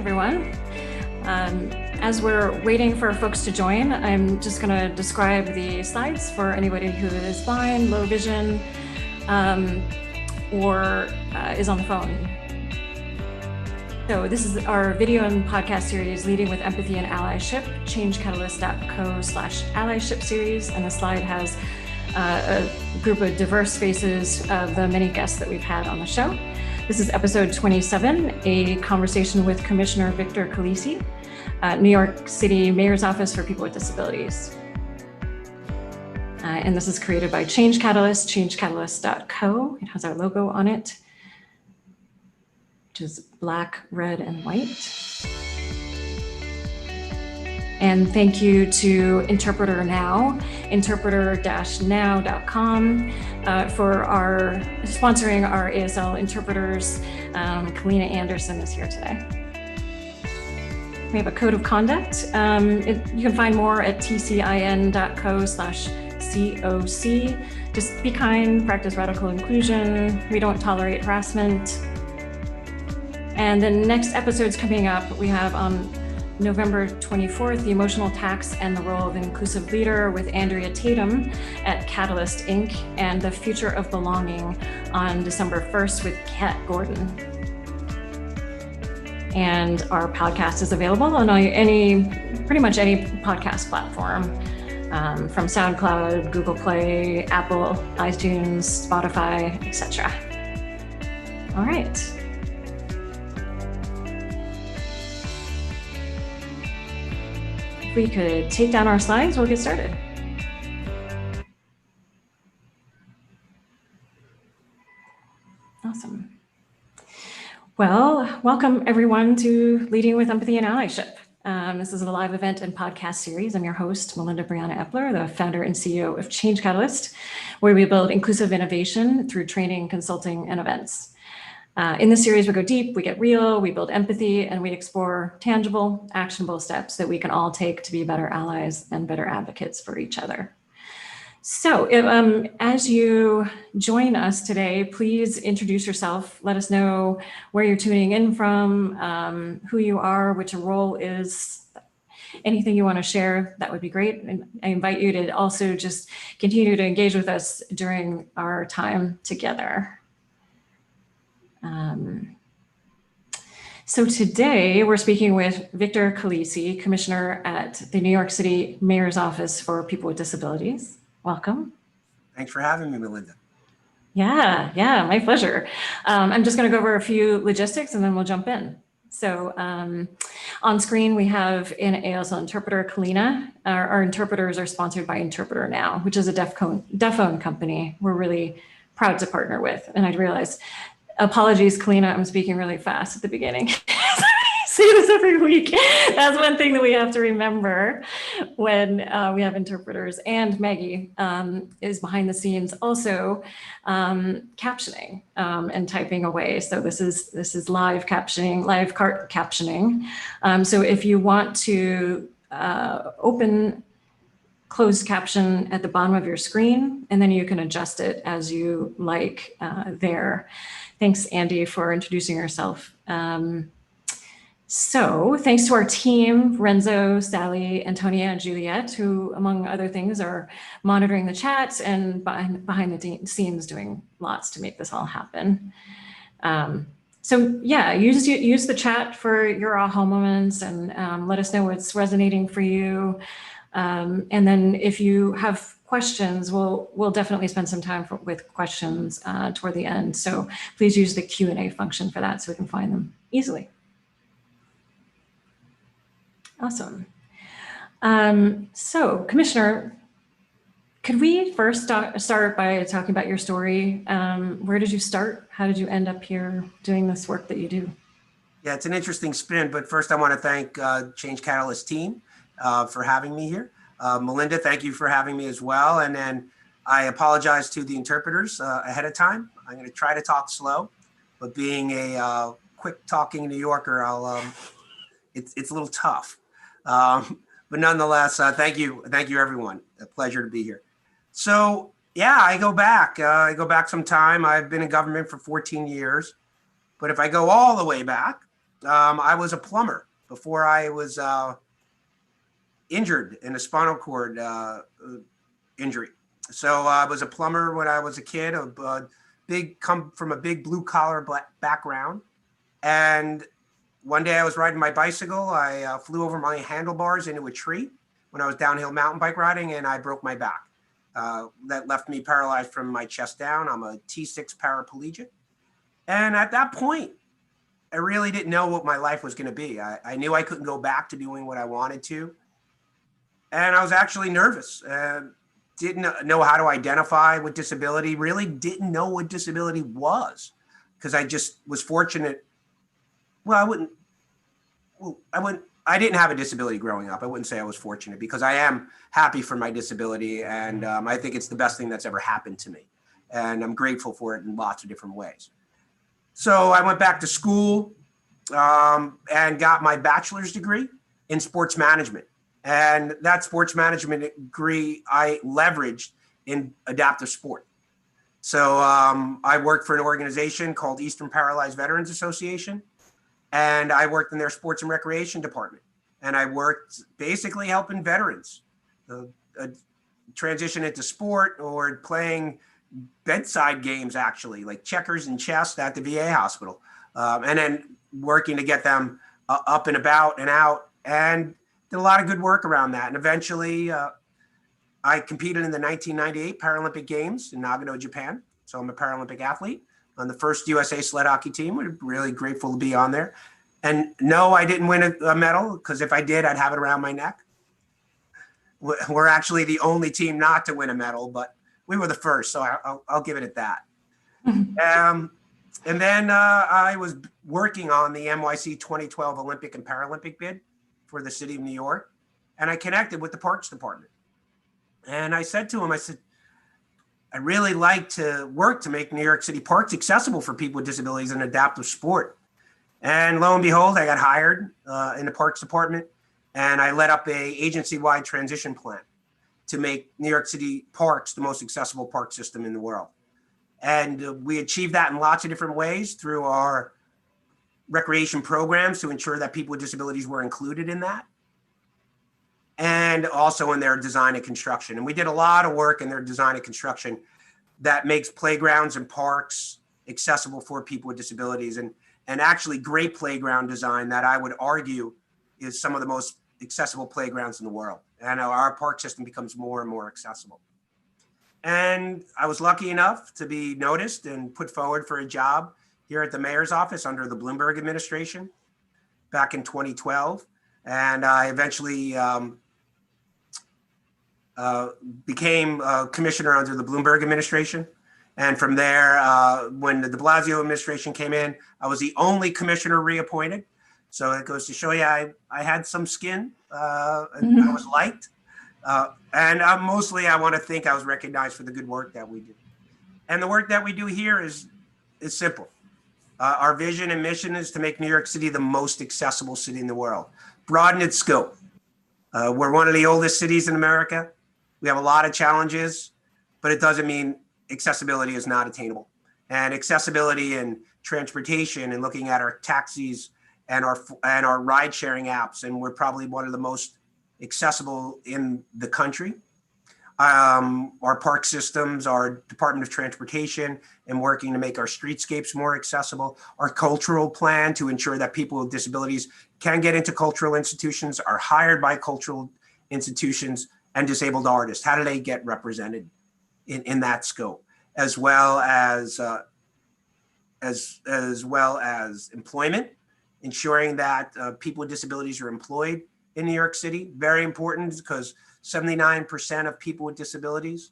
everyone. As we're waiting for folks to join, I'm just going to describe the slides for anybody who is blind, low vision, or is on the phone. So this is our video and podcast series, Leading with Empathy and Allyship, changecatalyst.co/allyship series. And the slide has a group of diverse faces of the many guests that we've had on the show. This is episode 27, a conversation with Commissioner Victor Calise, New York City Mayor's Office for People with Disabilities. And this is created by Change Catalyst, changecatalyst.co. It has our logo on it, which is black, red, and white. And thank you to Interpreter Now, interpreter-now.com, for sponsoring our ASL interpreters. Kalina Anderson is here today. We have a code of conduct. You can find more at tcin.co/COC. Just be kind, practice radical inclusion. We don't tolerate harassment. And the next episodes coming up, we have November 24th, the emotional tax and the role of inclusive leader with Andrea Tatum at Catalyst Inc. and the future of belonging on December 1st with Kat Gordon. And our podcast is available on pretty much any podcast platform, from SoundCloud, Google Play, Apple, iTunes, Spotify, etc. All right. If we could take down our slides, we'll get started. Awesome. Well, welcome everyone to Leading with Empathy and Allyship. This is a live event and podcast series. I'm your host, Melinda Briana Epler, the founder and CEO of Change Catalyst, where we build inclusive innovation through training, consulting, and events. In this series, we go deep, we get real, we build empathy, and we explore tangible, actionable steps that we can all take to be better allies and better advocates for each other. So as you join us today, please introduce yourself. Let us know where you're tuning in from, who you are, what your role is, anything you want to share, that would be great. And I invite you to also just continue to engage with us during our time together. So today we're speaking with Victor Calise, Commissioner at the New York City Mayor's Office for People with Disabilities. Welcome. Thanks for having me, Melinda. Yeah, my pleasure. I'm just going to go over a few logistics and then we'll jump in. So on screen, we have an ASL interpreter, Kalina. Our interpreters are sponsored by Interpreter Now, which is a deaf phone company we're really proud to partner with. And I realized, apologies, Kalina, I'm speaking really fast at the beginning. I say this every week. That's one thing that we have to remember when we have interpreters. And Maggie is behind the scenes also captioning and typing away. So this is live captioning, live cart captioning. So if you want to open closed caption at the bottom of your screen, and then you can adjust it as you like there. Thanks, Andy, for introducing yourself. So thanks to our team, Renzo, Sally, Antonia, and Juliet, who, among other things, are monitoring the chat and behind the scenes doing lots to make this all happen. So yeah, use the chat for your aha moments and let us know what's resonating for you. And then if you have questions, we'll definitely spend some time with questions toward the end. So please use the Q&A function for that so we can find them easily. Awesome. So Commissioner, could we first start by talking about your story? Where did you start? How did you end up here doing this work that you do? Yeah, it's an interesting spin, but first I want to thank Change Catalyst team for having me here. Melinda, thank you for having me as well. And then I apologize to the interpreters ahead of time. I'm going to try to talk slow, but being a quick talking New Yorker, it's a little tough. But nonetheless, thank you everyone. A pleasure to be here. So yeah, I go back some time. I've been in government for 14 years, but if I go all the way back, I was a plumber before I was injured in a spinal cord injury. So I was a plumber when I was a kid, come from a big blue collar background. And one day I was riding my bicycle. I flew over my handlebars into a tree when I was downhill mountain bike riding, and I broke my back. That left me paralyzed from my chest down. I'm a T6 paraplegic. And at that point, I really didn't know what my life was going to be. I knew I couldn't go back to doing what I wanted to. And I was actually nervous. Didn't know how to identify with disability, really didn't know what disability was, because I just was fortunate. Well, I didn't have a disability growing up. I wouldn't say I was fortunate, because I am happy for my disability. And I think it's the best thing that's ever happened to me. And I'm grateful for it in lots of different ways. So I went back to school and got my bachelor's degree in sports management. And that sports management degree I leveraged in adaptive sport. So I worked for an organization called Eastern Paralyzed Veterans Association, and I worked in their sports and recreation department. And I worked basically helping veterans transition into sport, or playing bedside games, actually, like checkers and chess at the VA hospital. And then working to get them up and about and out, and did a lot of good work around that. And eventually I competed in the 1998 Paralympic Games in Nagano, Japan. So I'm a Paralympic athlete on the first USA sled hockey team. We're really grateful to be on there. And no, I didn't win a medal, because if I did, I'd have it around my neck. We're actually the only team not to win a medal, but we were the first, so I'll give it at that. And then I was working on the NYC 2012 Olympic and Paralympic bid for the city of New York. And I connected with the Parks Department. And I said to him, I said, I really like to work to make New York City parks accessible for people with disabilities and adaptive sport. And lo and behold, I got hired in the Parks Department, and I led up a agency-wide transition plan to make New York City parks the most accessible park system in the world. And we achieved that in lots of different ways through our recreation programs to ensure that people with disabilities were included in that, and also in their design and construction. And we did a lot of work in their design and construction that makes playgrounds and parks accessible for people with disabilities, and actually great playground design that I would argue is some of the most accessible playgrounds in the world. And our park system becomes more and more accessible. And I was lucky enough to be noticed and put forward for a job here at the mayor's office under the Bloomberg administration back in 2012. And I eventually became a commissioner under the Bloomberg administration. And from there, when the de Blasio administration came in, I was the only commissioner reappointed. So it goes to show you, I had some skin, and I was liked. And mostly I want to think I was recognized for the good work that we do. And the work that we do here is simple. Our vision and mission is to make New York City the most accessible city in the world. Broaden its scope. We're one of the oldest cities in America. We have a lot of challenges, but it doesn't mean accessibility is not attainable. And accessibility in transportation, and looking at our taxis and our ride sharing apps, and we're probably one of the most accessible in the country. Our park systems, our Department of Transportation, and working to make our streetscapes more accessible. Our cultural plan to ensure that people with disabilities can get into cultural institutions, are hired by cultural institutions, and disabled artists. How do they get represented in that scope, as well as employment, ensuring that people with disabilities are employed in New York City. Very important, because 79% of people with disabilities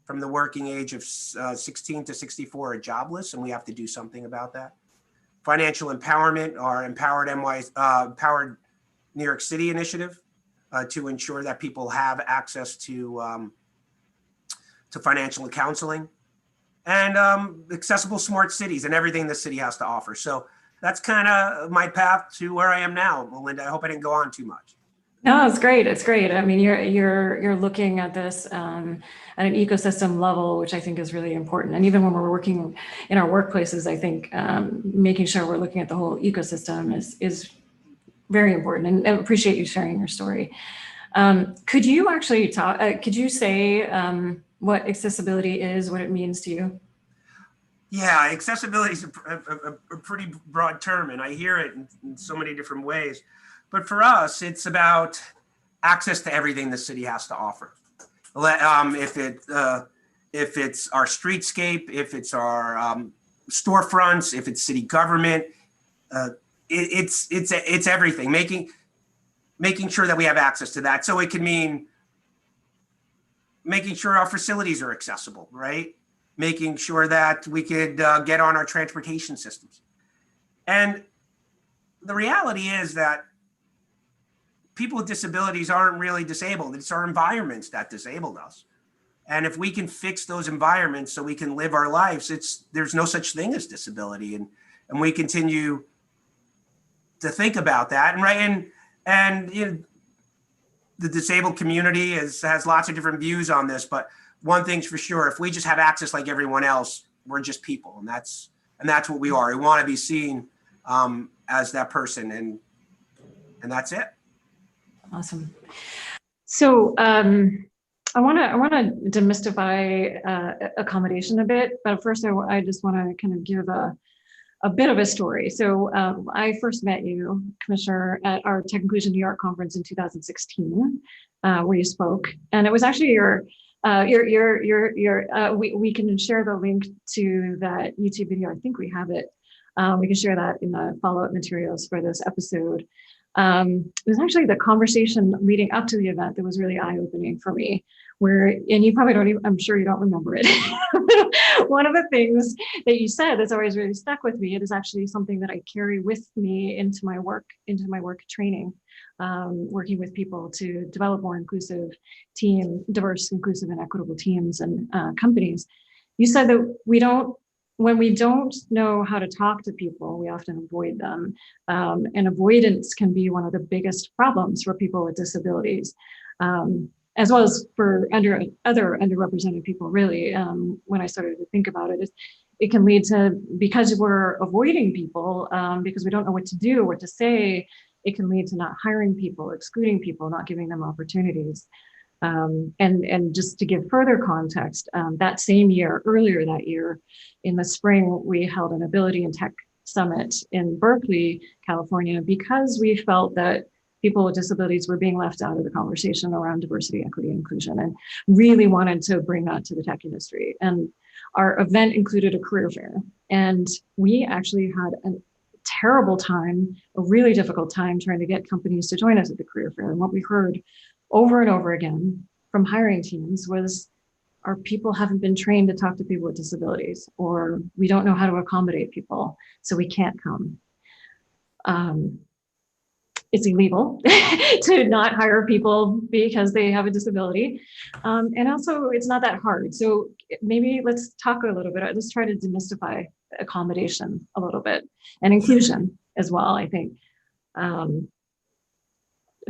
from the working age of 16 to 64 are jobless, and we have to do something about that. Financial empowerment, our Empowered New York City initiative to ensure that people have access to financial counseling, and accessible smart cities and everything the city has to offer. So that's kind of my path to where I am now, Melinda. I hope I didn't go on too much. No, it's great. It's great. I mean, you're looking at this at an ecosystem level, which I think is really important. And even when we're working in our workplaces, I think making sure we're looking at the whole ecosystem is very important. And I appreciate you sharing your story. Could you actually talk? Could you say what accessibility is, what it means to you? Yeah, accessibility is a pretty broad term, and I hear it in so many different ways. But for us, it's about access to everything the city has to offer. If it's our streetscape, if it's our storefronts, if it's city government, it's everything. Making sure that we have access to that. So it can mean making sure our facilities are accessible, right? Making sure that we could get on our transportation systems. And the reality is that people with disabilities aren't really disabled. It's our environments that disabled us. And if we can fix those environments so we can live our lives, there's no such thing as disability. And we continue to think about that. And you know, the disabled community has lots of different views on this, but one thing's for sure: if we just have access like everyone else, we're just people, and that's what we are. We want to be seen as that person, and that's it. Awesome. So I want to demystify accommodation a bit, but first I just want to kind of give a bit of a story. So I first met you, Commissioner, at our Tech Inclusion New York conference in 2016, where you spoke, and it was actually we can share the link to that YouTube video. I think we have it. We can share that in the follow-up materials for this episode. It was actually the conversation leading up to the event that was really eye-opening for me, and you probably don't even, I'm sure you don't remember it. One of the things that you said that's always really stuck with me, it is actually something that I carry with me into my work training, working with people to develop more inclusive diverse, inclusive, and equitable teams and companies. You said that when we don't know how to talk to people, we often avoid them. And avoidance can be one of the biggest problems for people with disabilities, as well as for other underrepresented people, really. When I started to think about it, it can lead to, because we're avoiding people, because we don't know what to do, what to say, it can lead to not hiring people, excluding people, not giving them opportunities. And just to give further context, that same year, earlier that year, in the spring, we held an Ability and Tech Summit in Berkeley, California, because we felt that people with disabilities were being left out of the conversation around diversity, equity, and inclusion, and really wanted to bring that to the tech industry. And our event included a career fair, and we actually had a terrible time, a really difficult time trying to get companies to join us at the career fair. And what we heard over and over again from hiring teams was, our people haven't been trained to talk to people with disabilities, or we don't know how to accommodate people, so we can't come. It's illegal to not hire people because they have a disability. And also, it's not that hard. So maybe let's talk a little bit, let's try to demystify accommodation a little bit, and inclusion as well, I think.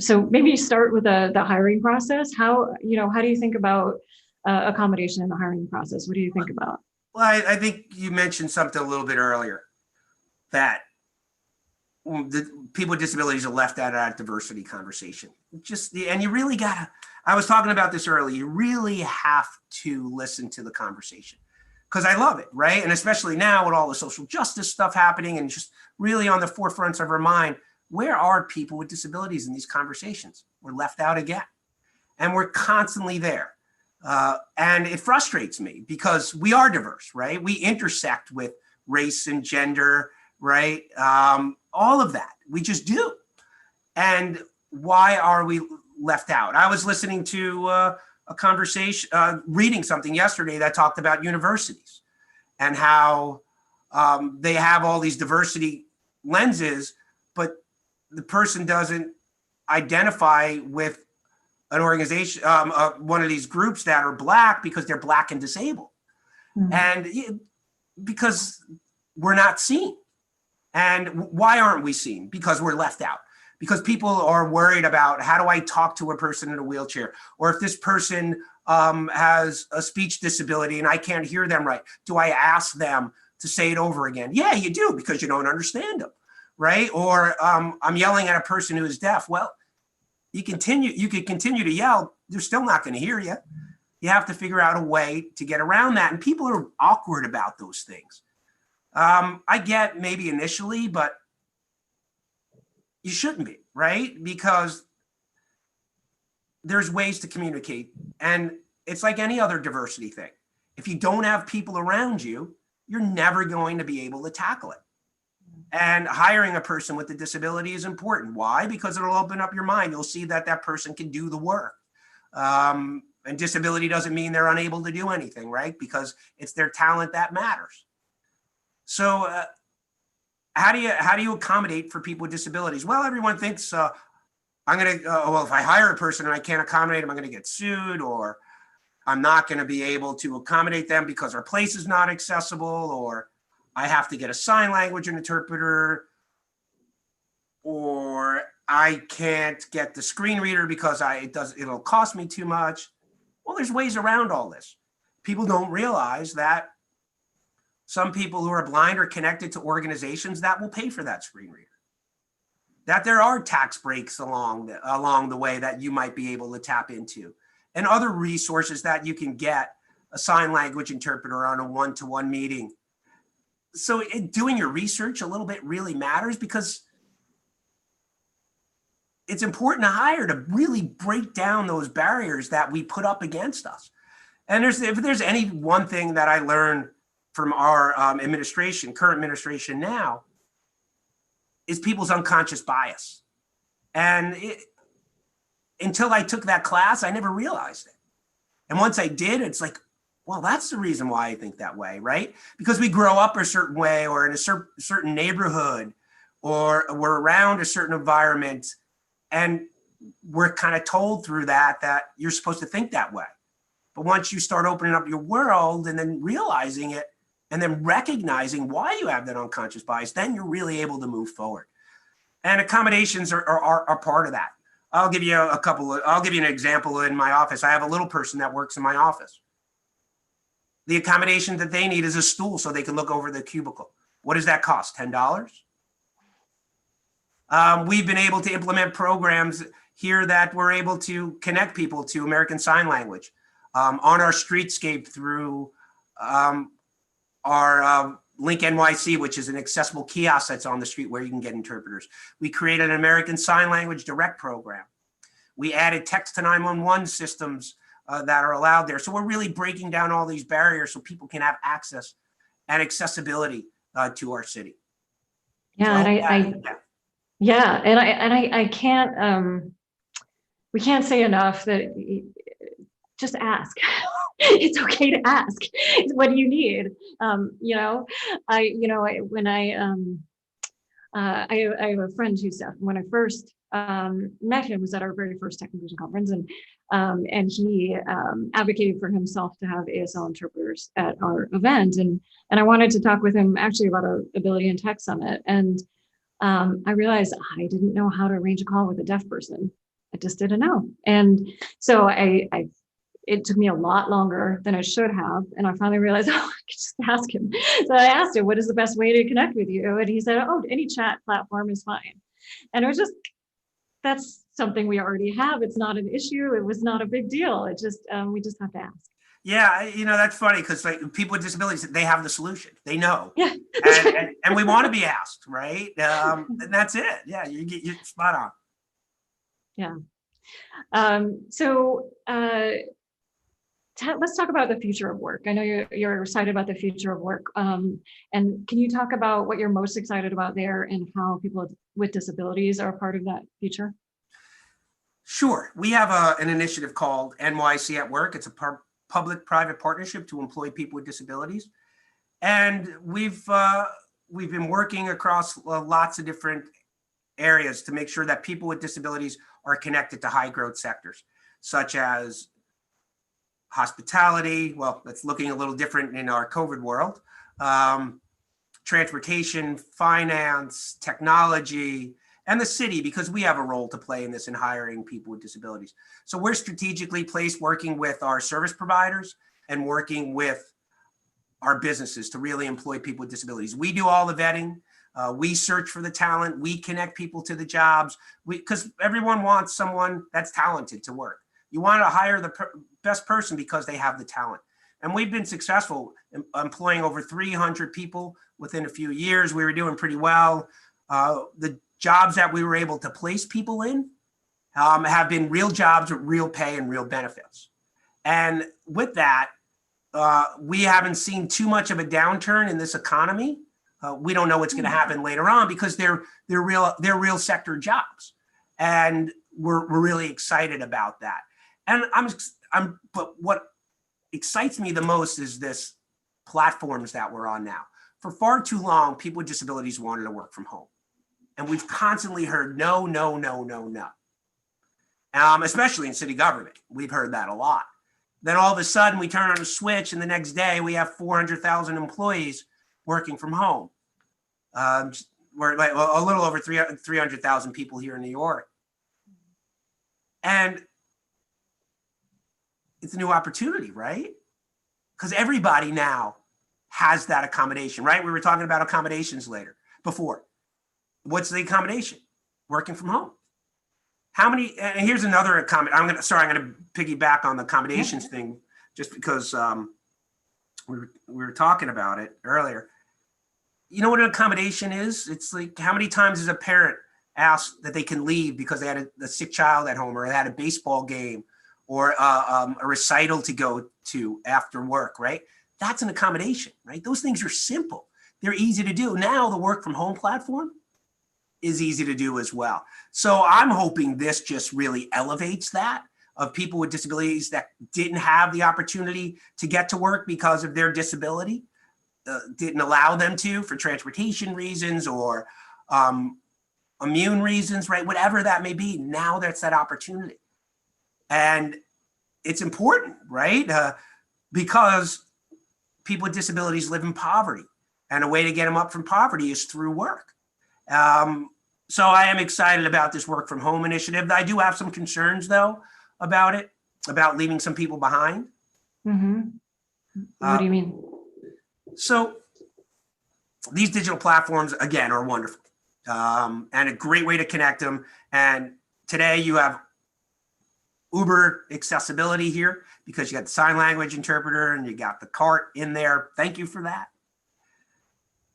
So maybe start with the hiring process. How do you think about accommodation in the hiring process? What do you think about? Well, I think you mentioned something a little bit earlier, that the people with disabilities are left out of that diversity conversation. And you really gotta, I was talking about this earlier, you really have to listen to the conversation, because I love it, right? And especially now with all the social justice stuff happening and just really on the forefronts of our mind, where are people with disabilities in these conversations? We're left out again. And we're constantly there. And it frustrates me because we are diverse, right? We intersect with race and gender, right? All of that, we just do. And why are we left out? I was listening to a conversation, reading something yesterday that talked about universities and how they have all these diversity lenses, but the person doesn't identify with an organization, one of these groups that are Black because they're Black and disabled. Mm-hmm. And because we're not seen. And why aren't we seen? Because we're left out. because people are worried about, how do I talk to a person in a wheelchair? Or if this person has a speech disability and I can't hear them right, do I ask them to say it over again? Yeah, you do, because you don't understand them, right? Or I'm yelling at a person who is deaf. Well, you could continue to yell, they're still not going to hear you. You have to figure out a way to get around that. And people are awkward about those things. I get maybe initially, but you shouldn't be, right? Because there's ways to communicate. And it's like any other diversity thing. If you don't have people around you, you're never going to be able to tackle it. And hiring a person with a disability is important. Why? Because it'll open up your mind. You'll see that that person can do the work. And disability doesn't mean they're unable to do anything, right? Because it's their talent that matters. So how do you accommodate for people with disabilities? Well, everyone thinks well, if I hire a person and I can't accommodate them, I'm going to get sued, or I'm not going to be able to accommodate them because our place is not accessible, or I have to get a sign language interpreter, or I can't get the screen reader because it'll cost me too much. Well, there's ways around all this. People don't realize that some people who are blind are connected to organizations that will pay for that screen reader. That there are tax breaks along the way that you might be able to tap into, and other resources that you can get a sign language interpreter on a one-to-one meeting. So doing your research a little bit really matters, because it's important to hire to really break down those barriers that we put up against us. And if there's any one thing that I learned from our current administration now, is people's unconscious bias. And until I took that class, I never realized it. And once I did, it's like, well, that's the reason why I think that way, right? Because we grow up a certain way, or in a certain neighborhood, or we're around a certain environment, and we're kind of told through that you're supposed to think that way. But once you start opening up your world and then realizing it, and then recognizing why you have that unconscious bias, then you're really able to move forward. And accommodations are part of that. I'll give you an example in my office. I have a little person that works in my office. The accommodation that they need is a stool so they can look over the cubicle. What does that cost? $10? We've been able to implement programs here that we're able to connect people to American Sign Language on our streetscape through our Link NYC, which is an accessible kiosk that's on the street where you can get interpreters. We created an American Sign Language direct program. We added text to 911 systems that are allowed there. So we're really breaking down all these barriers so people can have access and accessibility to our city. Yeah, so, I can't. We can't say enough that just ask. It's okay to ask. What do you need? I have a friend who's deaf. When I first met him, was at our very first Tech Inclusion conference, and he advocated for himself to have ASL interpreters at our event, and I wanted to talk with him actually about our Ability in Tech Summit, and I realized I didn't know how to arrange a call with a deaf person. I just didn't know, and so it took me a lot longer than I should have. And I finally realized, I could just ask him. So I asked him, what is the best way to connect with you? And he said, oh, any chat platform is fine. And it was just, that's something we already have. It's not an issue. It was not a big deal. It just, we just have to ask. Yeah, that's funny, because like people with disabilities, they have the solution. They know. Yeah. and we want to be asked, right? And that's it. Yeah, you're spot on. Yeah. Let's talk about the future of work. I know you're excited about the future of work. And can you talk about what you're most excited about there, and how people with disabilities are a part of that future? Sure. We have an initiative called NYC at Work. It's a public-private partnership to employ people with disabilities. And we've been working across lots of different areas to make sure that people with disabilities are connected to high-growth sectors, such as hospitality. Well, that's looking a little different in our COVID world. Transportation, finance, technology, and the city, because we have a role to play in this in hiring people with disabilities. So we're strategically placed working with our service providers and working with our businesses to really employ people with disabilities. We do all the vetting. We search for the talent. We connect people to the jobs. Because everyone wants someone that's talented to work. You want to hire the best person because they have the talent. And we've been successful in employing over 300 people within a few years. We were doing pretty well. The jobs that we were able to place people in have been real jobs with real pay and real benefits. And with that, we haven't seen too much of a downturn in this economy. We don't know what's going to happen later on because they're real sector jobs, and we're really excited about that. And but what excites me the most is this platforms that we're on now. For far too long, people with disabilities wanted to work from home, and we've constantly heard no, no, no, no, no. Especially in city government, we've heard that a lot. Then all of a sudden, we turn on a switch, and the next day we have 400,000 employees working from home. We're like a little over 300,000 people here in New York. And it's a new opportunity, right? Because everybody now has that accommodation, right? We were talking about accommodations before. What's the accommodation? Working from home. How many, and here's another comment. I'm going to piggyback on the accommodations thing just because we were talking about it earlier. You know what an accommodation is? It's like, how many times is a parent asked that they can leave because they had a sick child at home, or they had a baseball game, or a recital to go to after work, right? That's an accommodation, right? Those things are simple. They're easy to do. Now the work from home platform is easy to do as well. So I'm hoping this just really elevates that of people with disabilities that didn't have the opportunity to get to work because of their disability, didn't allow them to for transportation reasons or immune reasons, right? Whatever that may be, now that's that opportunity. And it's important, right? Because people with disabilities live in poverty, and a way to get them up from poverty is through work. So I am excited about this work from home initiative. I do have some concerns though about it, about leaving some people behind. Mm-hmm. What do you mean? So these digital platforms, again, are wonderful and a great way to connect them. And today you have Uber accessibility here because you got the sign language interpreter and you got the cart in there. Thank you for that.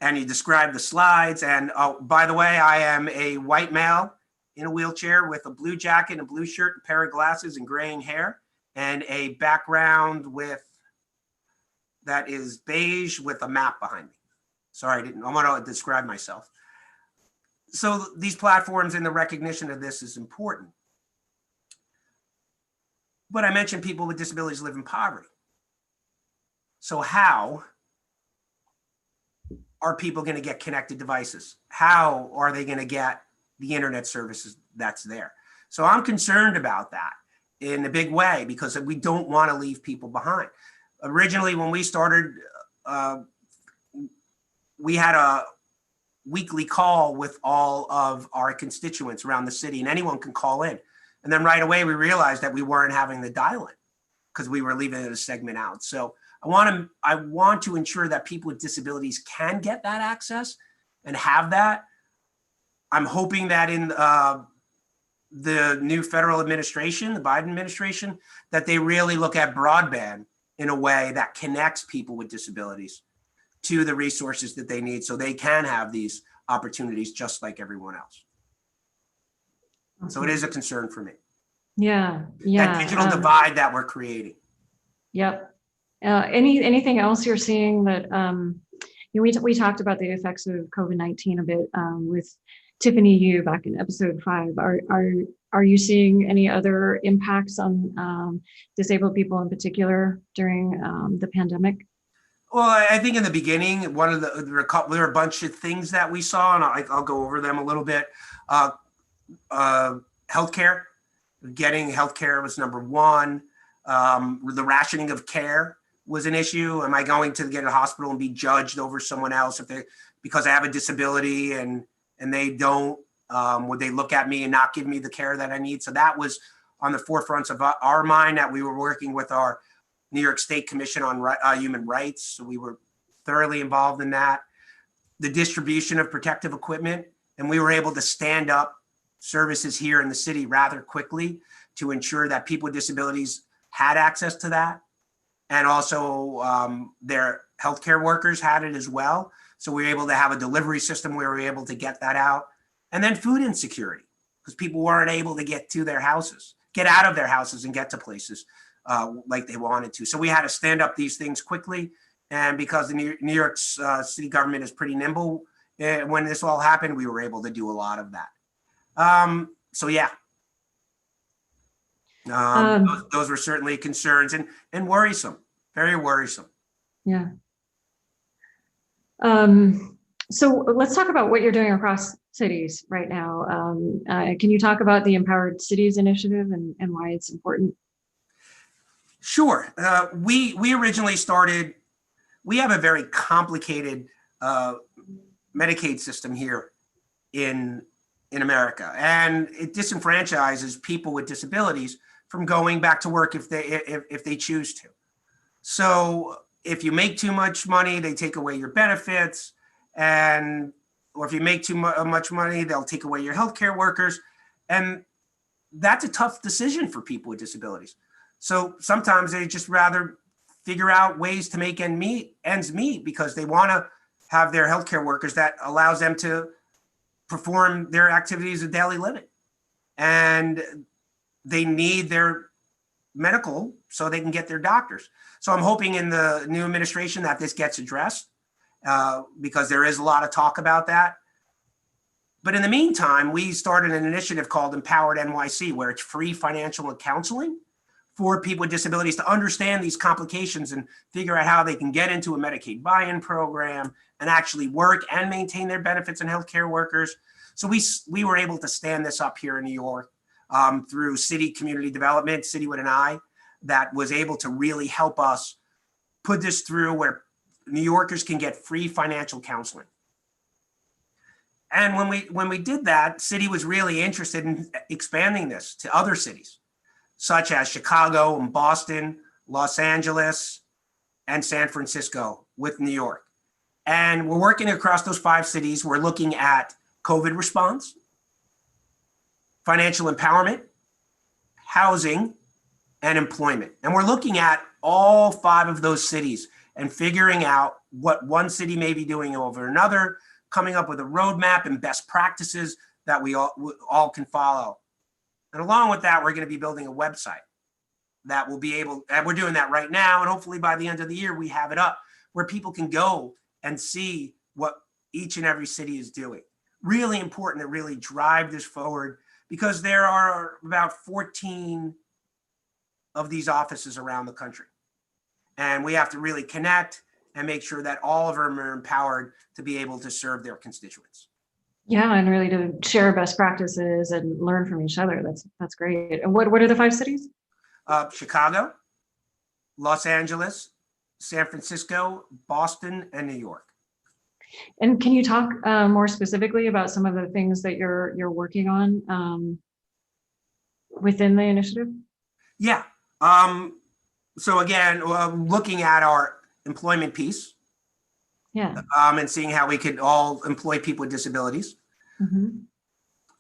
And you describe the slides. And oh, by the way, I am a white male in a wheelchair with a blue jacket, a blue shirt, a pair of glasses, and graying hair, and a background that is beige with a map behind me. Sorry, I want to describe myself. So these platforms and the recognition of this is important. But I mentioned people with disabilities live in poverty. So how are people going to get connected devices? How are they going to get the internet services that's there? So I'm concerned about that in a big way because we don't want to leave people behind. Originally, when we started, we had a weekly call with all of our constituents around the city, and anyone can call in. And then right away, we realized that we weren't having the dial-in because we were leaving a segment out. So I want to ensure that people with disabilities can get that access and have that. I'm hoping that in the new federal administration, the Biden administration, that they really look at broadband in a way that connects people with disabilities to the resources that they need so they can have these opportunities just like everyone else. So it is a concern for me. Yeah. That digital divide that we're creating. Yep. Anything else you're seeing that, we talked about the effects of COVID-19 a bit with Tiffany Yu back in episode 5. Are you seeing any other impacts on disabled people in particular during the pandemic? Well, I think in the beginning, there were a bunch of things that we saw, and I'll go over them a little bit. Healthcare, getting healthcare was number one. The rationing of care was an issue. Am I going to get a hospital and be judged over someone else because I have a disability and they don't Would they look at me and not give me the care that I need? So that was on the forefronts of our mind, that we were working with our New York State Commission on Human Rights. So we were thoroughly involved in that. The distribution of protective equipment, and we were able to stand up services here in the city rather quickly to ensure that people with disabilities had access to that. And also their healthcare workers had it as well. So we were able to have a delivery system where we were able to get that out. And then food insecurity, because people weren't able to get to their houses, get out of their houses and get to places like they wanted to. So we had to stand up these things quickly. And because the New York city government is pretty nimble, when this all happened, we were able to do a lot of that. So yeah, those were certainly concerns and worrisome, very worrisome. Yeah. So let's talk about what you're doing across cities right now. Can you talk about the Empowered Cities Initiative and why it's important? Sure. We originally started, we have a very complicated Medicaid system here in America, and it disenfranchises people with disabilities from going back to work if they choose to. So if you make too much money, they take away your benefits, or if you make too much money, they'll take away your healthcare workers, and that's a tough decision for people with disabilities. So sometimes they just rather figure out ways to make ends meet because they want to have their healthcare workers that allows them to perform their activities of daily living, and they need their medical so they can get their doctors. So I'm hoping in the new administration that this gets addressed because there is a lot of talk about that. But in the meantime, we started an initiative called Empowered NYC, where it's free financial counseling for people with disabilities to understand these complications and figure out how they can get into a Medicaid buy-in program and actually work and maintain their benefits and healthcare workers. So we were able to stand this up here in New York through city community development, City with an I, that was able to really help us put this through where New Yorkers can get free financial counseling. And when we did that, City was really interested in expanding this to other cities, such as Chicago and Boston, Los Angeles, and San Francisco with New York. And we're working across those 5 cities. We're looking at COVID response, financial empowerment, housing, and employment. And we're looking at all 5 of those cities and figuring out what one city may be doing over another, coming up with a roadmap and best practices that we all can follow. And along with that, we're going to be building a website that will be able, and we're doing that right now, and hopefully by the end of the year, we have it up where people can go and see what each and every city is doing. Really important to really drive this forward because there are about 14 of these offices around the country. And we have to really connect and make sure that all of them are empowered to be able to serve their constituents. Yeah, and really to share best practices and learn from each other. That's great. And what are the 5 cities? Chicago, Los Angeles, San Francisco, Boston, and New York. And can you talk more specifically about some of the things that you're working on within the initiative? Yeah. So again, looking at our employment piece, Yeah. And seeing how we could all employ people with disabilities. Mm-hmm.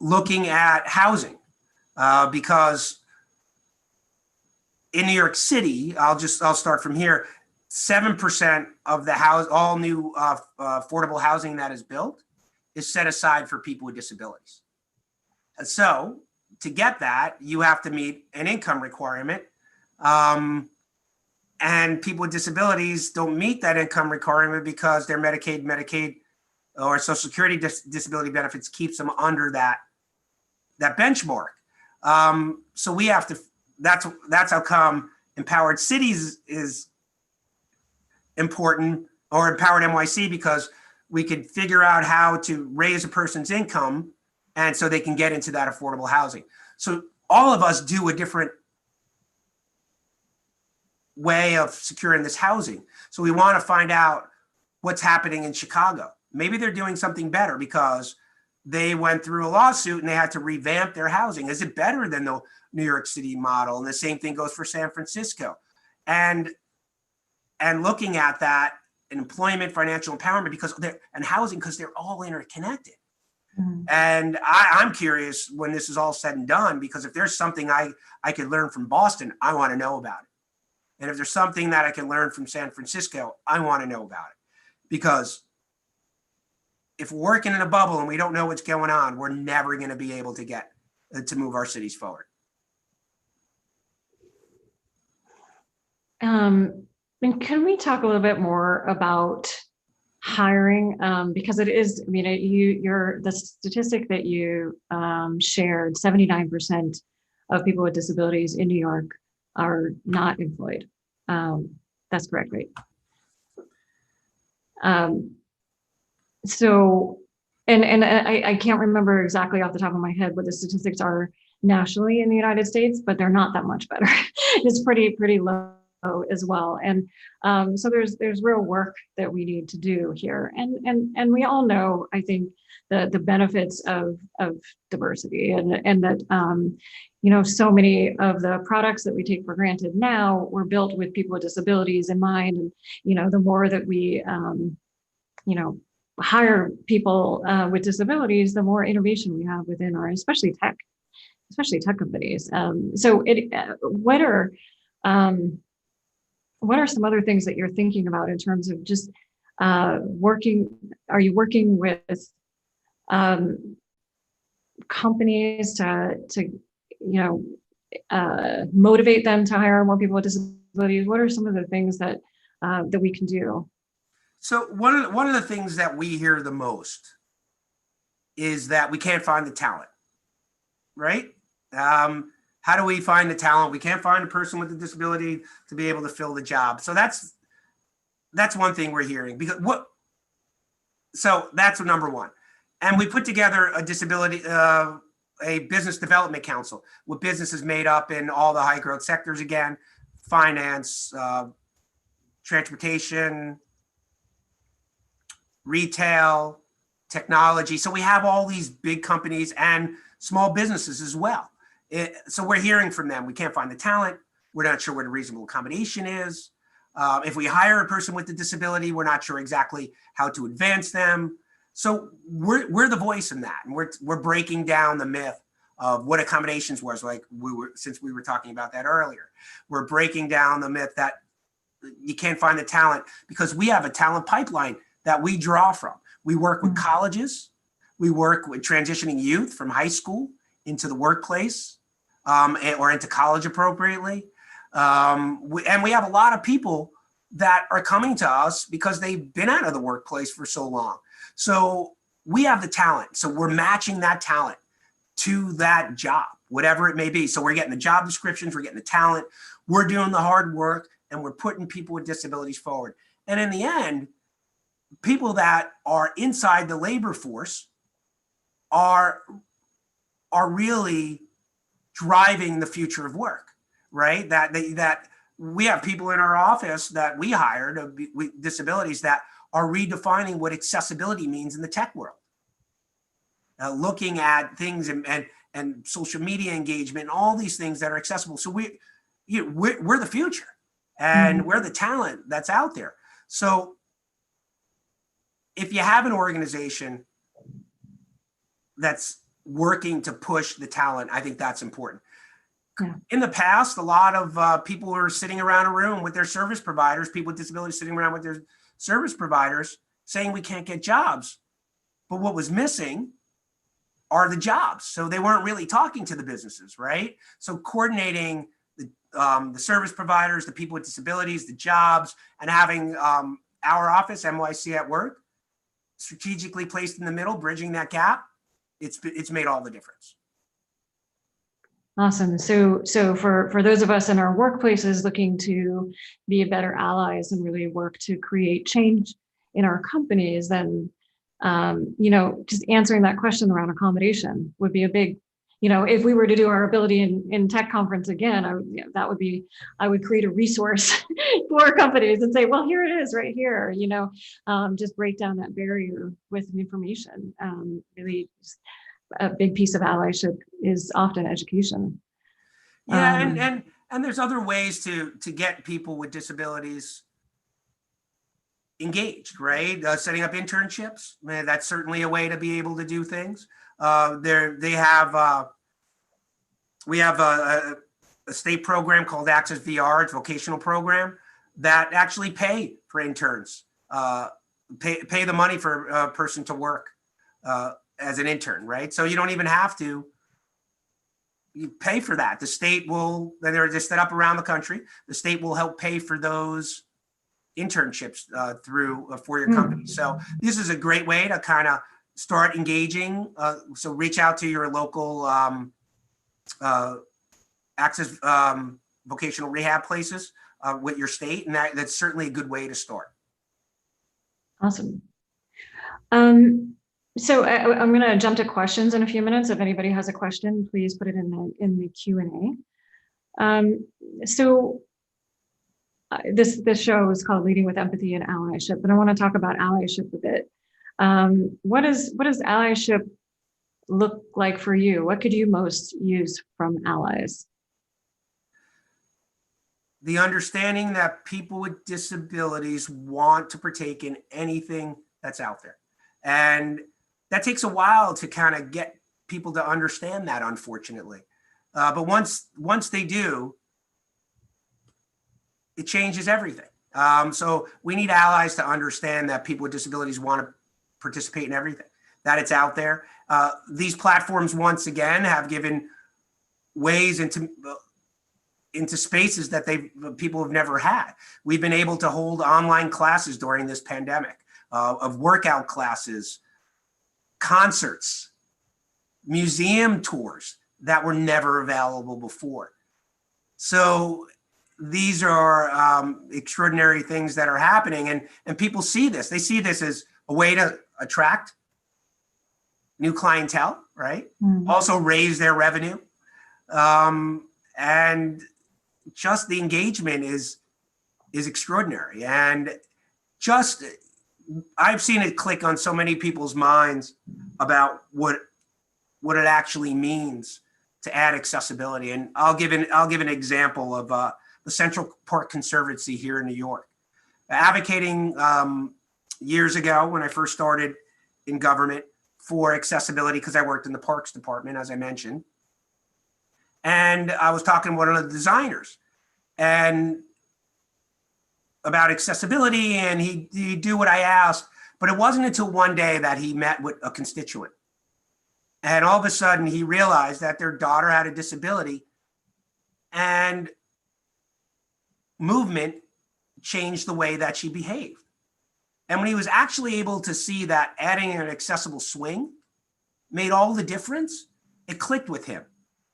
Looking at housing, because in New York City, I'll start from here. 7% of the all new affordable housing that is built is set aside for people with disabilities. So to get that, you have to meet an income requirement. And people with disabilities don't meet that income requirement because their Medicaid, or Social Security disability benefits keeps them under that benchmark. So we have to. That's how come Empowered Cities is important, or Empowered NYC, because we could figure out how to raise a person's income, and so they can get into that affordable housing. So all of us do a different way of securing this housing. So we want to find out what's happening in Chicago. Maybe they're doing something better because they went through a lawsuit and they had to revamp their housing. Is it better than the New York City model? And the same thing goes for San Francisco. And looking at that, employment, financial empowerment, and housing, because they're all interconnected. And I'm curious when this is all said and done, because if there's something I could learn from Boston, I want to know about it. And if there's something that I can learn from San Francisco, I want to know about it. Because if we're working in a bubble and we don't know what's going on, we're never going to be able to get to move our cities forward. And can we talk a little bit more about hiring? Because it is, I mean, the statistic that you shared, 79% of people with disabilities in New York are not employed. That's correct, right? So, and I can't remember exactly off the top of my head what the statistics are nationally in the United States, but they're not that much better. It's pretty low as well. And so there's real work that we need to do here. And we all know, I think, the benefits of diversity, and that so many of the products that we take for granted now were built with people with disabilities in mind. And the more that we hire people with disabilities, the more innovation we have within our, especially tech companies. So what are some other things that you're thinking about in terms of just working? Are you working with companies to motivate them to hire more people with disabilities? What are some of the things that we can do? So one of the things that we hear the most is that we can't find the talent, right? How do we find the talent? We can't find a person with a disability to be able to fill the job. So that's one thing we're hearing. So that's number one. And we put together a business development council with businesses made up in all the high growth sectors again: finance, transportation, retail, technology. So we have all these big companies and small businesses as well. So we're hearing from them. We can't find the talent. We're not sure what a reasonable accommodation is. If we hire a person with a disability, we're not sure exactly how to advance them. So we're the voice in that, and we're breaking down the myth of what accommodations was, since we were talking about that earlier. We're breaking down the myth that you can't find the talent, because we have a talent pipeline that we draw from. We work with colleges. We work with transitioning youth from high school into the workplace, or into college appropriately. And we have a lot of people that are coming to us because they've been out of the workplace for so long. So we have the talent. So we're matching that talent to that job, whatever it may be. So we're getting the job descriptions, we're getting the talent, we're doing the hard work, and we're putting people with disabilities forward. And in the end, people that are inside the labor force are really driving the future of work, right? That we have people in our office that we hired with disabilities that are redefining what accessibility means in the tech world. Looking at things and social media engagement and all these things that are accessible. So we're the future, and we're the talent that's out there. So if you have an organization that's working to push the talent, I think that's important. Yeah. In the past, a lot of people were sitting around a room with their service providers, people with disabilities sitting around with their service providers saying we can't get jobs. But what was missing are the jobs. So they weren't really talking to the businesses, right? So coordinating the service providers, the people with disabilities, the jobs, and having our office, NYC at Work, strategically placed in the middle, bridging that gap, it's made all the difference. Awesome. So for those of us in our workplaces looking to be better allies and really work to create change in our companies, then just answering that question around accommodation would be a big if we were to do our ability in tech conference again, I would create a resource for companies and say, well, here it is right here, just break down that barrier with information. Really, a big piece of allyship is often education. Yeah, and there's other ways to get people with disabilities engaged, right? Setting up internships, man, that's certainly a way to be able to do things. We have a state program called Access VR, it's a vocational program that actually pay for interns, pay the money for a person to work as an intern, right? So you don't even have to you pay for that. The state will, they're just set up around the country. The state will help pay for those internships for your company. So this is a great way to kind of start engaging. So reach out to your local access vocational rehab places with your state, and that's certainly a good way to start. Awesome. So I'm going to jump to questions in a few minutes. If anybody has a question, please put it in the Q&A. This show is called Leading with Empathy and Allyship, but I want to talk about allyship a bit. What does allyship look like for you? What could you most use from allies? The understanding that people with disabilities want to partake in anything that's out there. And that takes a while to kind of get people to understand that, unfortunately. But once they do, it changes everything. So we need allies to understand that people with disabilities want to participate in everything, that it's out there. These platforms, once again, have given ways into spaces that people have never had. We've been able to hold online classes during this pandemic, of workout classes, concerts, museum tours that were never available before. So these are extraordinary things that are happening, and people see this. They see this as a way to attract new clientele, right? Mm-hmm. Also raise their revenue. And just the engagement is extraordinary. And just, I've seen it click on so many people's minds about what it actually means to add accessibility. And I'll give an example of the Central Park Conservancy here in New York. Advocating years ago when I first started in government for accessibility, because I worked in the Parks Department, as I mentioned. And I was talking to one of the designers and about accessibility, and he'd do what I asked, but it wasn't until one day that he met with a constituent. And all of a sudden he realized that their daughter had a disability, and movement changed the way that she behaved. And when he was actually able to see that adding an accessible swing made all the difference, it clicked with him.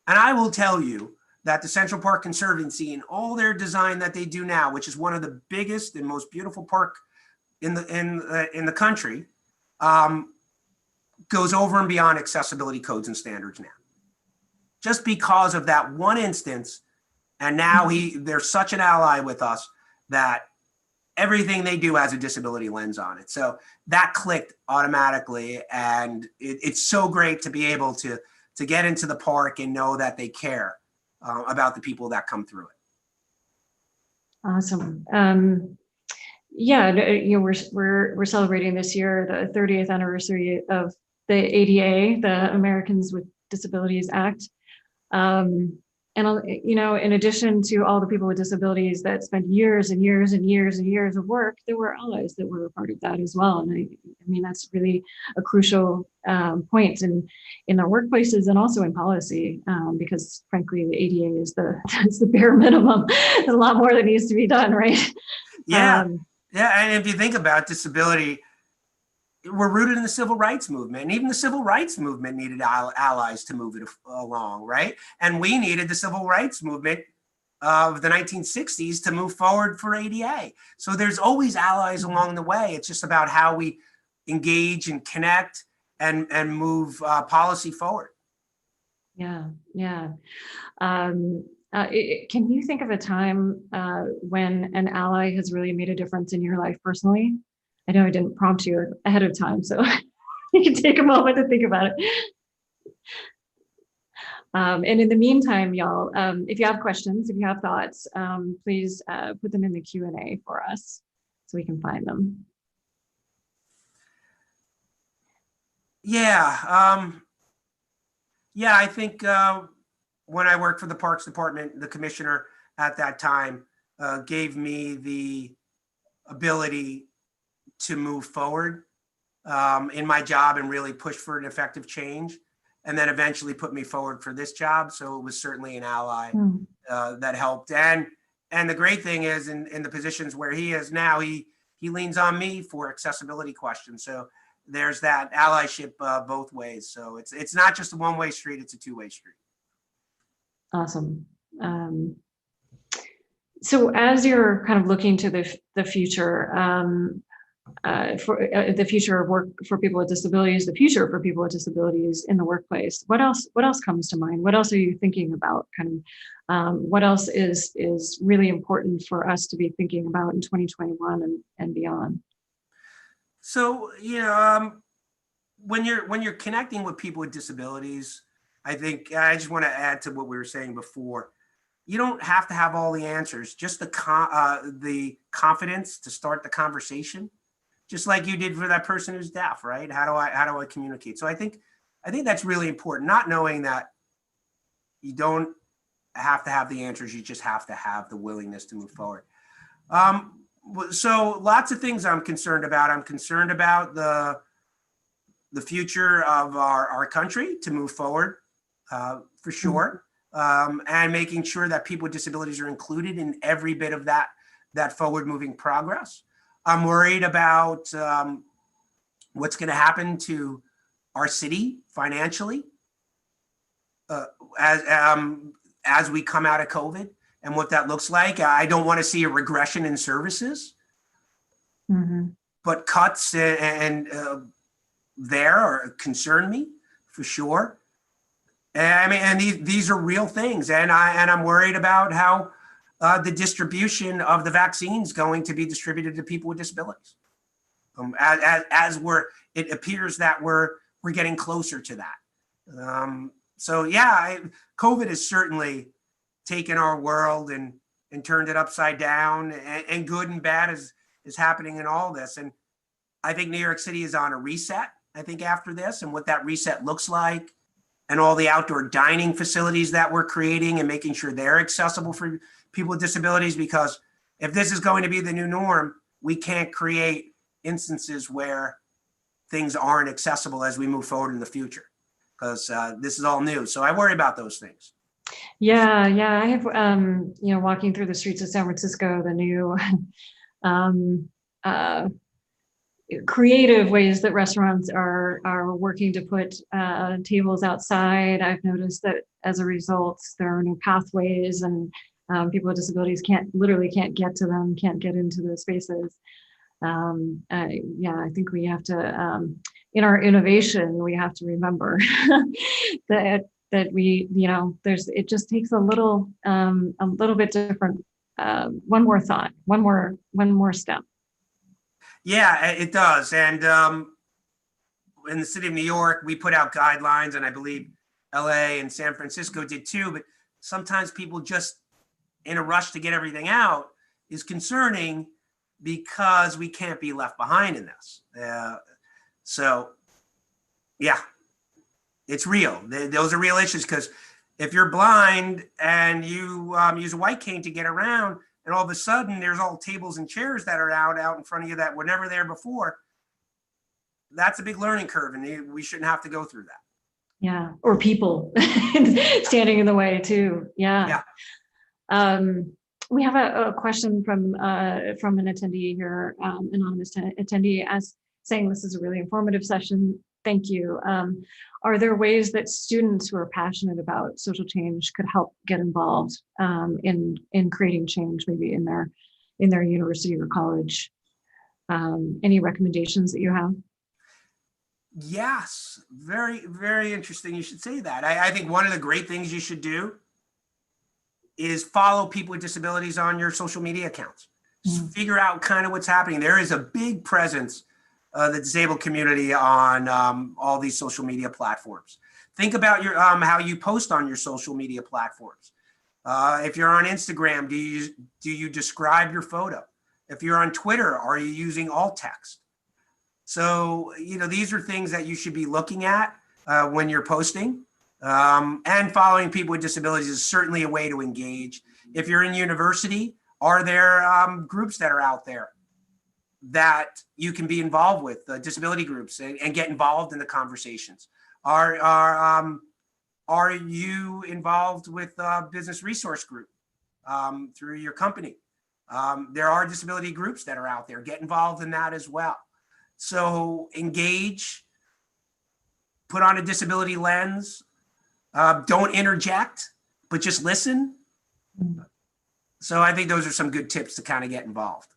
And I will tell you that the Central Park Conservancy and all their design that they do now, which is one of the biggest and most beautiful park in the country, goes over and beyond accessibility codes and standards now. Just because of that one instance, and now they're such an ally with us that everything they do has a disability lens on it. So that clicked automatically, and it's so great to be able to get into the park and know that they care about the people that come through it. Awesome. We're celebrating this year the 30th anniversary of the ADA, the Americans with Disabilities Act. And in addition to all the people with disabilities that spent years and years and years and years of work, there were allies that were a part of that as well. And I mean, that's really a crucial point in our workplaces and also in policy, because frankly, the ADA is the bare minimum. There's a lot more that needs to be done, right? Yeah, and if you think about disability, we're rooted in the civil rights movement, and even the civil rights movement needed allies to move it along, right? And we needed the civil rights movement of the 1960s to move forward for ADA. So there's always allies along the way. It's just about how we engage and connect and move policy forward. Yeah, yeah. Can you think of a time when an ally has really made a difference in your life personally? I know I didn't prompt you ahead of time, so you can take a moment to think about it. And in the meantime, y'all, if you have questions, if you have thoughts, please put them in the Q&A for us so we can find them. Yeah, I think when I worked for the Parks Department, the commissioner at that time gave me the ability to move forward in my job and really push for an effective change, and then eventually put me forward for this job. So it was certainly an ally that helped. And the great thing is, in the positions where he is now, he leans on me for accessibility questions. So there's that allyship both ways. So it's not just a one-way street; it's a two-way street. Awesome. So as you're kind of looking to the future, for the future of work for people with disabilities, the future for people with disabilities in the workplace, what else comes to mind? What else are you thinking about? Kind of, what else is really important for us to be thinking about in 2021 and beyond? So, when you're connecting with people with disabilities, I think I just want to add to what we were saying before. You don't have to have all the answers, just the confidence to start the conversation, just like you did for that person who's deaf, right? How do I communicate? So I think that's really important. Not knowing that you don't have to have the answers, you just have to have the willingness to move forward. So lots of things I'm concerned about. I'm concerned about the future of our country to move forward, for sure. And making sure that people with disabilities are included in every bit of that forward moving progress. I'm worried about what's going to happen to our city financially as we come out of COVID and what that looks like. I don't want to see a regression in services, but cuts and there concern me for sure. And these are real things, and I'm worried about how the distribution of the vaccines going to be distributed to people with disabilities. It appears that we're getting closer to that. So yeah, COVID has certainly taken our world and turned it upside down, and good and bad is happening in all this. And I think New York City is on a reset. I think after this, and what that reset looks like, and all the outdoor dining facilities that we're creating and making sure they're accessible for people with disabilities. Because if this is going to be the new norm, we can't create instances where things aren't accessible as we move forward in the future, because this is all new. So I worry about those things. Yeah. I have, walking through the streets of San Francisco, the new creative ways that restaurants are working to put tables outside. I've noticed that as a result, there are no pathways, and people with disabilities can't get to them, can't get into those spaces. I think we have to, in our innovation, we have to remember that we, it just takes a little bit different, one more thought, one more step. Yeah, it does. And in the city of New York, we put out guidelines, and I believe LA and San Francisco did too. But sometimes people just in a rush to get everything out is concerning, because we can't be left behind in this. So yeah, it's real. Those are real issues, because if you're blind and you use a white cane to get around, and all of a sudden there's all tables and chairs that are out in front of you that were never there before, that's a big learning curve, and we shouldn't have to go through that. Yeah. Or people standing in the way too. Yeah. We have a question from an attendee here, anonymous attendee, saying this is a really informative session. Thank you. Are there ways that students who are passionate about social change could help get involved in creating change, maybe in their university or college? Any recommendations that you have? Yes, very, very interesting. You should say that. I think one of the great things you should do is follow people with disabilities on your social media accounts. Just figure out kind of what's happening. There is a big presence of the disabled community on all these social media platforms. Think about your how you post on your social media platforms. If you're on Instagram, do you describe your photo? If you're on Twitter, are you using alt text? So, these are things that you should be looking at when you're posting. And following people with disabilities is certainly a way to engage. If you're in university, are there groups that are out there that you can be involved with, disability groups, and get involved in the conversations? Are you involved with a business resource group through your company? There are disability groups that are out there. Get involved in that as well. So engage, put on a disability lens, don't interject, but just listen. So I think those are some good tips to kind of get involved.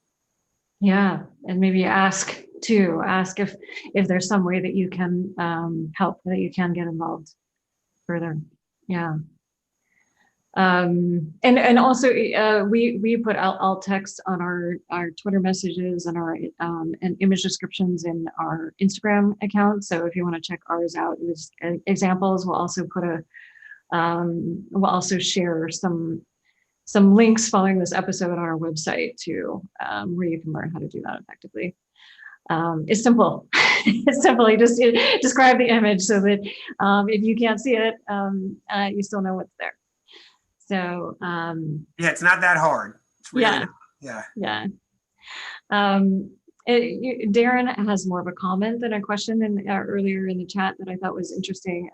Yeah, and maybe ask if there's some way that you can help, that you can get involved further. Yeah. And also we put alt text on our Twitter messages and our and image descriptions in our Instagram account. So if you want to check ours out, with examples, we'll also put we'll also share some links following this episode on our website too, where you can learn how to do that effectively. It's simple. It's simple. You just describe the image so that if you can't see it, you still know what's there. So yeah, it's not that hard. It's really yeah. Darren has more of a comment than a question earlier in the chat that I thought was interesting.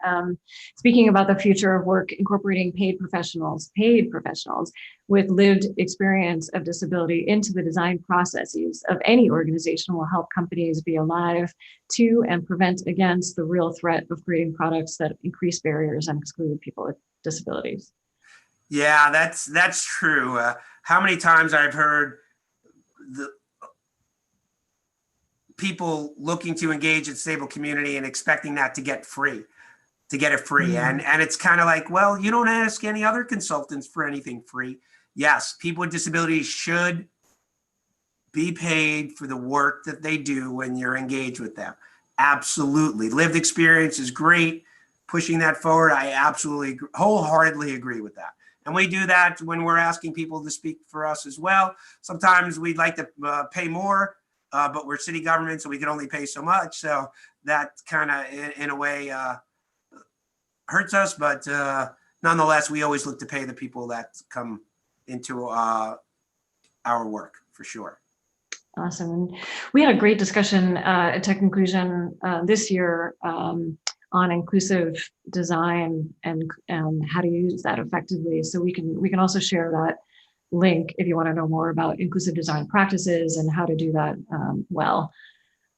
Speaking about the future of work, incorporating paid professionals with lived experience of disability into the design processes of any organization will help companies be alive to and prevent against the real threat of creating products that increase barriers and exclude people with disabilities. Yeah, that's true. How many times I've heard the people looking to engage in disabled community and expecting that to get it free. And it's kind of like, well, you don't ask any other consultants for anything free. Yes, people with disabilities should be paid for the work that they do when you're engaged with them. Absolutely. Lived experience is great. Pushing that forward, I absolutely wholeheartedly agree with that. And we do that when we're asking people to speak for us as well. Sometimes we'd like to pay more, but we're city government, so we can only pay so much. So that kind of, in a way, hurts us. But nonetheless, we always look to pay the people that come into our work, for sure. Awesome. And we had a great discussion at Tech Inclusion this year on inclusive design and how to use that effectively. So we can also share that link if you want to know more about inclusive design practices and how to do that well.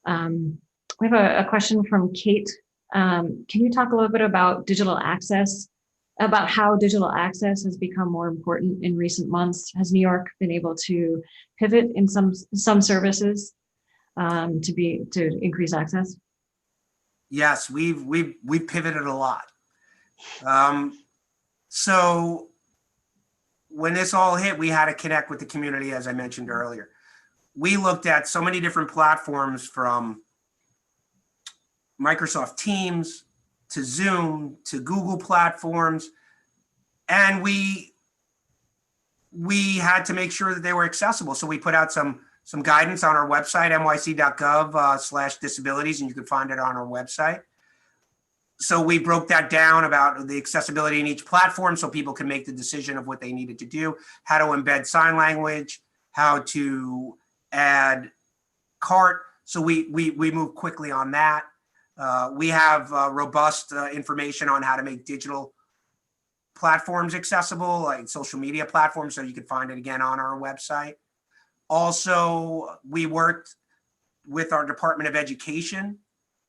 We have a question from Kate. Can you talk a little bit about digital access, about how digital access has become more important in recent months? Has New York been able to pivot in some services to increase access? Yes, we've pivoted a lot. So when this all hit, we had to connect with the community, as I mentioned earlier. We looked at so many different platforms, from Microsoft Teams to Zoom to Google platforms, and we had to make sure that they were accessible. So we put out some guidance on our website, nyc.gov/disabilities, and you can find it on our website. So we broke that down about the accessibility in each platform so people can make the decision of what they needed to do, how to embed sign language, how to add cart. So we moved quickly on that. We have robust information on how to make digital platforms accessible, like social media platforms, so you can find it again on our website. Also, we worked with our Department of Education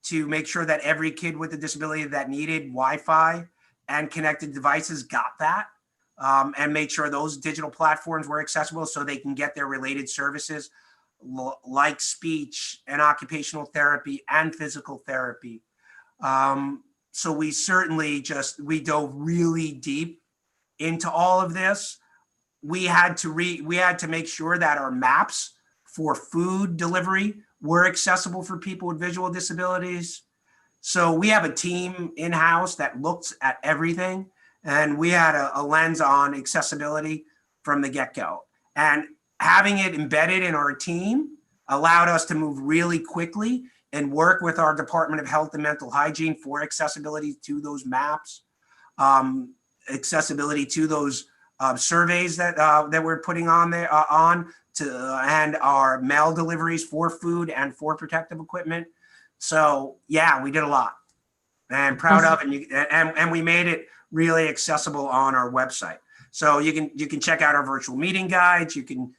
to make sure that every kid with a disability that needed Wi-Fi and connected devices got that, and made sure those digital platforms were accessible so they can get their related services like speech and occupational therapy and physical therapy So we certainly we dove really deep into all of this. We had to make sure that our maps for food delivery were accessible for people with visual disabilities. So we have a team in-house that looks at everything, and we had a lens on accessibility from the get-go. And having it embedded in our team allowed us to move really quickly and work with our Department of Health and Mental Hygiene for accessibility to those maps, accessibility to those surveys that we're putting on there and our mail deliveries for food and for protective equipment. So yeah, we did a lot, and proud of it. And we made it really accessible on our website. So you can check out our virtual meeting guides. You can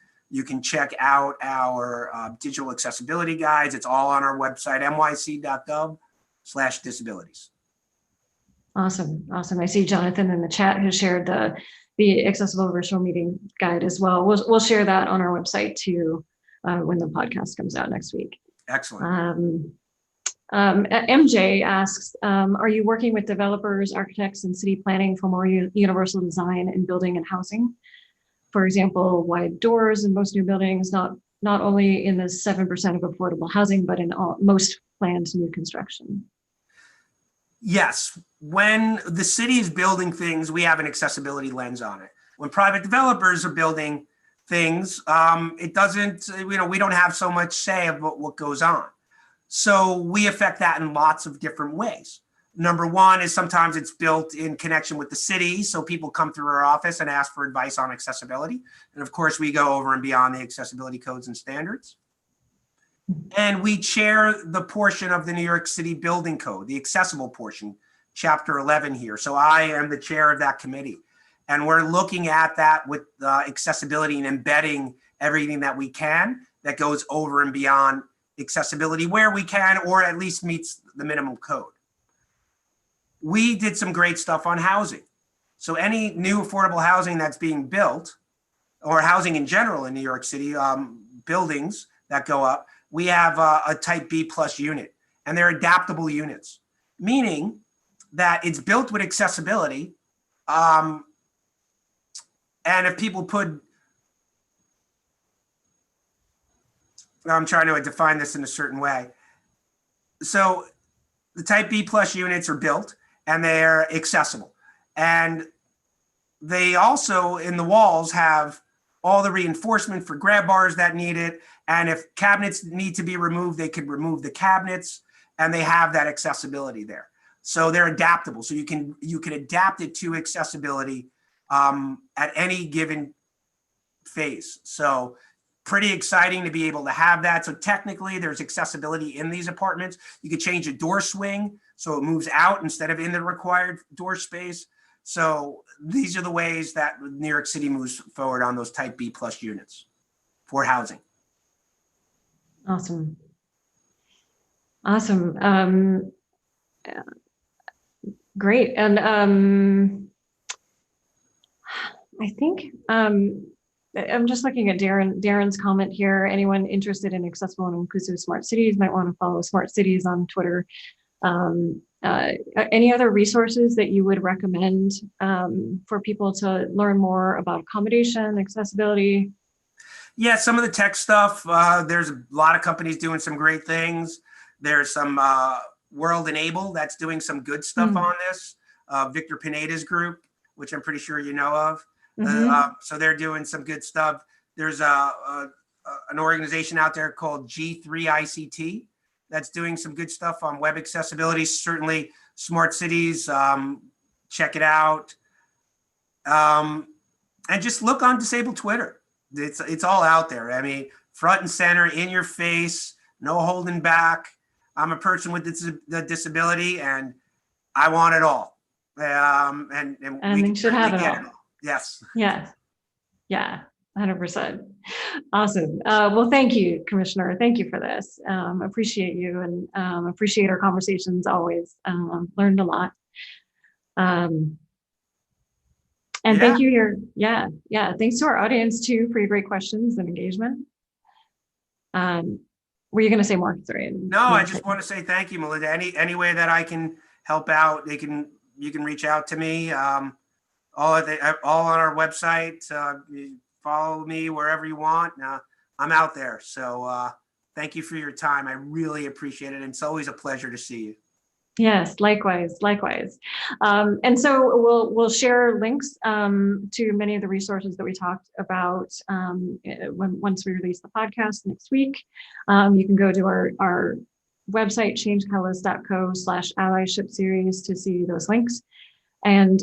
check out our digital accessibility guides. It's all on our website, nyc.gov/disabilities. Awesome. I see Jonathan in the chat who shared the accessible virtual meeting guide as well. We'll share that on our website too when the podcast comes out next week. Excellent. MJ asks, are you working with developers, architects, and city planning for more universal design in building and housing? For example, wide doors in most new buildings, not only in the 7% of affordable housing, but in most planned new construction. Yes, when the city is building things, we have an accessibility lens on it. When private developers are building things, it doesn't, we don't have so much say about what goes on. So we affect that in lots of different ways. Number one is sometimes it's built in connection with the city. So people come through our office and ask for advice on accessibility. And of course, we go over and beyond the accessibility codes and standards. And we chair the portion of the New York City Building Code, the accessible portion, Chapter 11 here. So I am the chair of that committee. And we're looking at that with accessibility and embedding everything that we can that goes over and beyond accessibility where we can, or at least meets the minimum code. We did some great stuff on housing. So any new affordable housing that's being built, or housing in general in New York City, buildings that go up, we have a type B plus unit, and they're adaptable units, meaning that it's built with accessibility. And if people put, I'm trying to define this in a certain way. So the type B plus units are built and they're accessible. And they also, in the walls, have all the reinforcement for grab bars that need it. And if cabinets need to be removed, they could remove the cabinets, and they have that accessibility there. So they're adaptable. So you can adapt it to accessibility at any given phase. So pretty exciting to be able to have that. So technically there's accessibility in these apartments. You could change a door swing so it moves out instead of in the required door space. So these are the ways that New York City moves forward on those type B plus units for housing. Awesome. Great. And I think I'm just looking at Darren's comment here. Anyone interested in accessible and inclusive smart cities might want to follow Smart Cities on Twitter. Any other resources that you would recommend for people to learn more about accommodation, accessibility? Yeah, some of the tech stuff, there's a lot of companies doing some great things. There's some World Enable that's doing some good stuff on this. Victor Pineda's group, which I'm pretty sure you know of. So they're doing some good stuff. There's an organization out there called G3ICT that's doing some good stuff on web accessibility. Certainly Smart Cities, check it out. And just look on disabled Twitter. It's all out there. I mean, front and center, in your face, no holding back. I'm a person with the disability, and I want it all. And we should have it all. Yes. Yes. Yeah. 100%. Awesome. Well, thank you, Commissioner. Thank you for this. Appreciate you, and appreciate our conversations always. Learned a lot. And thank you here. Thanks to our audience too for your great questions and engagement. were you going to say more? Sorry. No, I just want to say thank you, Melinda. Any way that I can help out, you can reach out to me. All on our website. You follow me wherever you want. I'm out there. So thank you for your time. I really appreciate it. And it's always a pleasure to see you. Yes, likewise. And so we'll share links to many of the resources that we talked about once we release the podcast next week. You can go to our website, changecatalyst.co/allyship series to see those links. And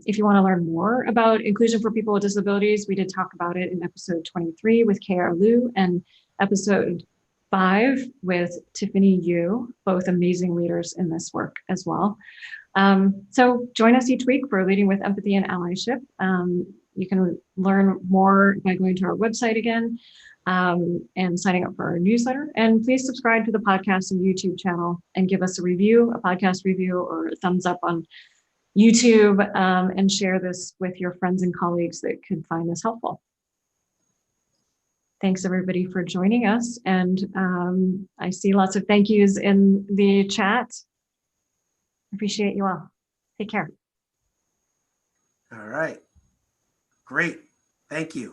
if you want to learn more about inclusion for people with disabilities, we did talk about it in episode 23 with KR Liu and episode 5 with Tiffany Yu, both amazing leaders in this work as well. So join us each week for Leading with Empathy and Allyship. You can learn more by going to our website again and signing up for our newsletter. And please subscribe to the podcast and YouTube channel and give us a review, a podcast review, or a thumbs up on YouTube, and share this with your friends and colleagues that could find this helpful. Thanks everybody for joining us. And I see lots of thank yous in the chat. Appreciate you all. Take care. All right. Great. Thank you.